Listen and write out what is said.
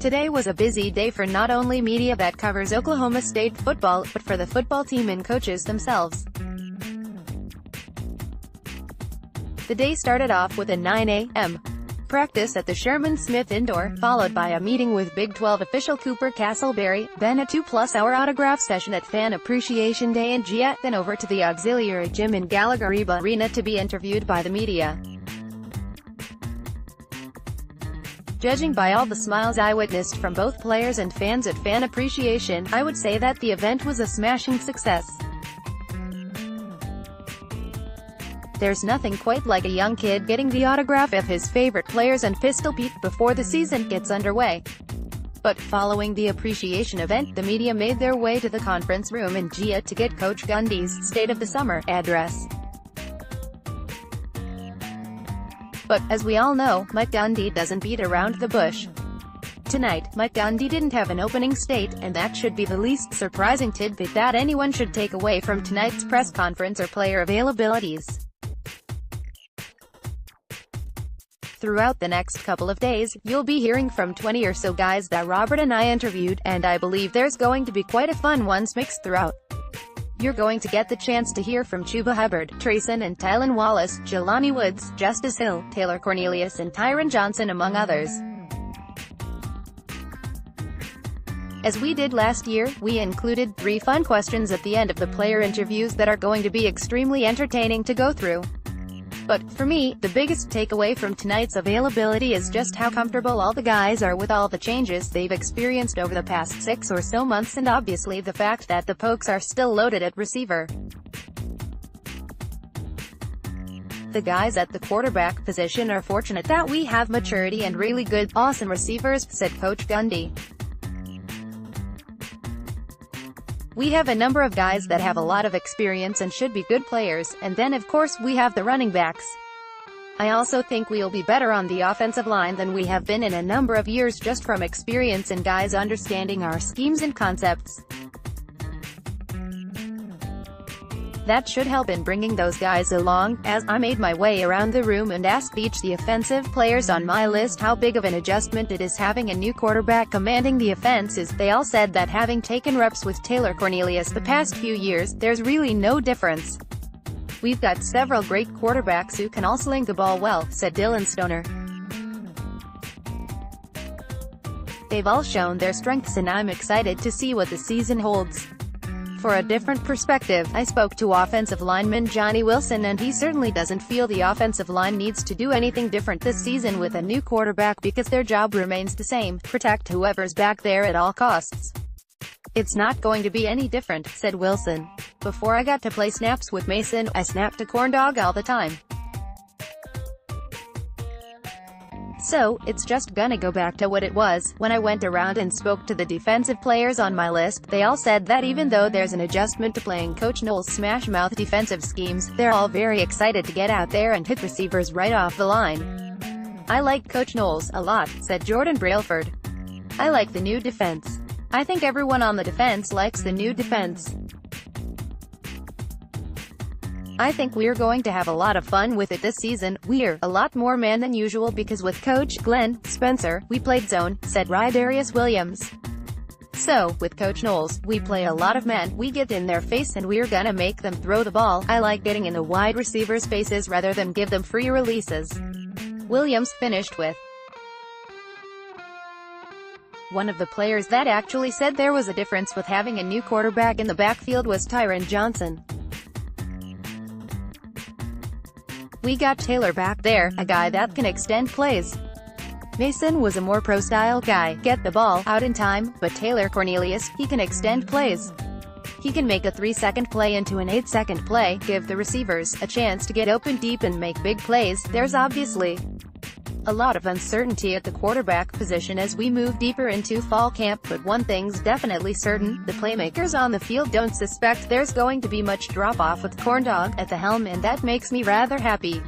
Today was a busy day for not only media that covers Oklahoma State football, but for the football team and coaches themselves. The day started off with a 9 a.m. practice at the Sherman Smith Indoor, followed by a meeting with Big 12 official Cooper Castleberry, then a 2-plus-hour autograph session at Fan Appreciation Day in Gia, then over to the auxiliary gym in Gallagher-Iba Arena to be interviewed by the media. Judging by all the smiles I witnessed from both players and fans at Fan Appreciation, I would say that the event was a smashing success. There's nothing quite like a young kid getting the autograph of his favorite players and Pistol Pete before the season gets underway. But following the appreciation event, the media made their way to the conference room in Gia to get Coach Gundy's State of the Summer address. But, as we all know, Mike Gundy doesn't beat around the bush. Tonight, Mike Gundy didn't have an opening state, and that should be the least surprising tidbit that anyone should take away from tonight's press conference or player availabilities. Throughout the next couple of days, you'll be hearing from 20 or so guys that Robert and I interviewed, and I believe there's going to be quite a fun ones mixed throughout. You're going to get the chance to hear from Chuba Hubbard, Trayson and Tylan Wallace, Jelani Woods, Justice Hill, Taylor Cornelius and Tyron Johnson among others. As we did last year, we included 3 fun questions at the end of the player interviews that are going to be extremely entertaining to go through. But, for me, the biggest takeaway from tonight's availability is just how comfortable all the guys are with all the changes they've experienced over the past 6 or so months, and obviously the fact that the Pokes are still loaded at receiver. The guys at the quarterback position are fortunate that we have maturity and really good, awesome receivers, said Coach Gundy. We have a number of guys that have a lot of experience and should be good players, and then of course we have the running backs. I also think we'll be better on the offensive line than we have been in a number of years just from experience and guys understanding our schemes and concepts. That should help in bringing those guys along. As I made my way around the room and asked each of the offensive players on my list how big of an adjustment it is having a new quarterback commanding the offenses, they all said that having taken reps with Taylor Cornelius the past few years, there's really no difference. We've got several great quarterbacks who can all sling the ball well, said Dylan Stoner. They've all shown their strengths and I'm excited to see what the season holds. For a different perspective, I spoke to offensive lineman Johnny Wilson and he certainly doesn't feel the offensive line needs to do anything different this season with a new quarterback because their job remains the same, protect whoever's back there at all costs. It's not going to be any different, said Wilson. Before I got to play snaps with Mason, I snapped a corn dog all the time. So, it's just gonna go back to what it was. When I went around and spoke to the defensive players on my list, they all said that even though there's an adjustment to playing Coach Knowles' smash-mouth defensive schemes, they're all very excited to get out there and hit receivers right off the line. I like Coach Knowles a lot, said Jordan Brailford. I like the new defense. I think everyone on the defense likes the new defense. I think we're going to have a lot of fun with it this season. We're a lot more man than usual because with Coach Glenn Spencer, we played zone, said Rydarius Williams. So, with Coach Knowles, we play a lot of man, we get in their face and we're gonna make them throw the ball. I like getting in the wide receivers' faces rather than give them free releases. Williams finished with. One of the players that actually said there was a difference with having a new quarterback in the backfield was Tyron Johnson. We got Taylor back there, a guy that can extend plays. Mason was a more pro-style guy, get the ball out in time, but Taylor Cornelius, he can extend plays. He can make a 3-second play into an 8-second play, give the receivers a chance to get open deep and make big plays. There's obviously a lot of uncertainty at the quarterback position as we move deeper into fall camp, but one thing's definitely certain, the playmakers on the field don't suspect there's going to be much drop-off with Corndog at the helm, and that makes me rather happy.